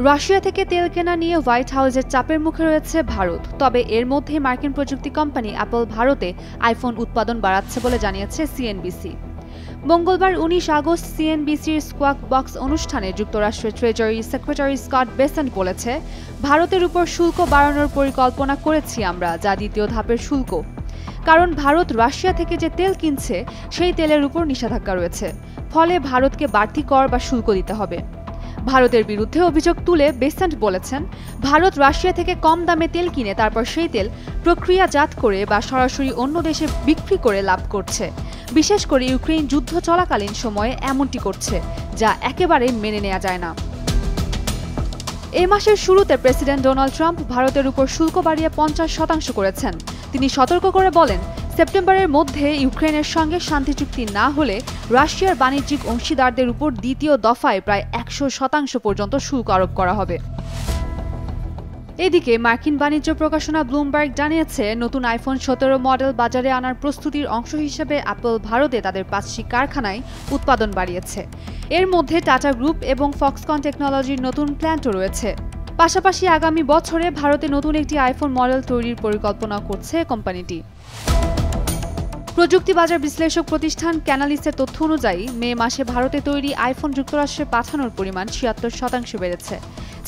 Russia থেকে তেল কেনা নিয়ে হোয়াইট হাউসের চাপের মুখে রয়েছে ভারত। তবে এর মধ্যে মার্কিন প্রযুক্তি কোম্পানি অ্যাপল ভারতে আইফোন উৎপাদন বাড়াচ্ছে বলে জানিয়েছে সিএনবিসি। মঙ্গলবার ১৯ আগস্ট সিএনবিসির স্কোয়াক বক্স অনুষ্ঠানে যুক্তরাষ্ট্রের ট্রেজারি সেক্রেটারি স্কট বেসেন্ট বলেছে, ভারতের উপর শুল্ক বাড়ানোর পরিকল্পনা করেছি আমরা, যা দ্বিতীয় ধাপের শুল্ক। কারণ ভারত রাশিয়া থেকে যে তেল কিনছে সেই তেলের উপর নিষেধাজ্ঞা রয়েছে, ফলে ভারতকে বাড়তি কর বা শুল্ক দিতে হবে। ভারতের বিরুদ্ধে অভিযোগ তুলে বেসেন্ট বলেছেন, ভারত রাশিয়া থেকে কম দামে তেল কিনে তারপর সেই তেল প্রক্রিয়াজাত করে বা সরাসরি অন্য দেশে বিক্রি করে লাভ করছে। বিশেষ করে ইউক্রেন যুদ্ধ চলাকালীন সময়ে এমনটি করছে, যা একেবারে মেনে নেওয়া যায় না। এই মাসের শুরুতে প্রেসিডেন্ট ডোনাল্ড ট্রাম্প ভারতের উপর শুল্ক বাড়িয়ে ৫০% করেছেন। তিনি সতর্ক করে বলেন, সেপ্টেম্বরের মধ্যে ইউক্রেনের সঙ্গে শান্তি চুক্তি না হলে রাশিয়ার বাণিজ্যিক অংশীদারদের উপর দ্বিতীয় দফায় প্রায় ১০০% পর্যন্ত শুল্ক আরোপ করা হবে। এদিকে মার্কিন বাণিজ্য প্রকাশনা ব্লুমবার্গ জানিয়েছে, নতুন আইফোন ১৭ মডেল বাজারে আনার প্রস্তুতির অংশ হিসেবে অ্যাপল ভারতে তাদের ৫টি কারখানায় উৎপাদন বাড়িয়েছে। এর মধ্যে টাটা গ্রুপ এবং ফক্সকন টেকনোলজির নতুন প্ল্যান্টও রয়েছে। পাশাপাশি আগামী বছরে ভারতে নতুন একটি আইফোন মডেল তৈরির পরিকল্পনা করছে কোম্পানিটি। প্রযুক্তি বাজার বিশ্লেষক প্রতিষ্ঠান ক্যানালিসের তথ্য অনুযায়ী মে মাসে ভারতে তৈরি আইফোন যুক্তরাষ্ট্রে পাঠানোর পরিমাণ ৭৬% বেড়েছে।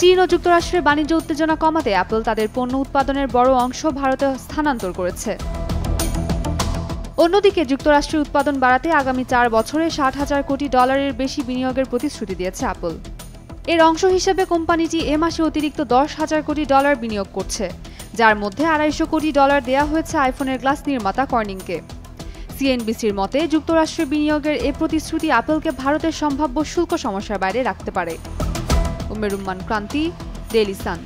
চীন ও যুক্তরাষ্ট্রের বাণিজ্য উত্তেজনা কমাতে অ্যাপল তাদের পণ্য উৎপাদনের বড় অংশ ভারতে স্থানান্তর করেছে। অন্যদিকে যুক্তরাষ্ট্রের উৎপাদন বাড়াতে আগামী ৪ বছরে $৬০,০০০ কোটি বেশি বিনিয়োগের প্রতিশ্রুতি দিয়েছে অ্যাপল। এর অংশ হিসেবে কোম্পানিটি এ মাসে অতিরিক্ত $১০,০০০ কোটি বিনিয়োগ করছে, যার মধ্যে $২৫০ কোটি দেওয়া হয়েছে আইফোনের গ্লাস নির্মাতা কর্নিংকে। সিএনবিসির মতে, যুক্তরাষ্ট্রের বিনিয়োগের এ প্রতিশ্রুতি অ্যাপলকে ভারতের সম্ভাব্য শুল্ক সমস্যার বাইরে রাখতে পারে। উম্মে রুম্মান ক্রান্তি, ডেইলি সান।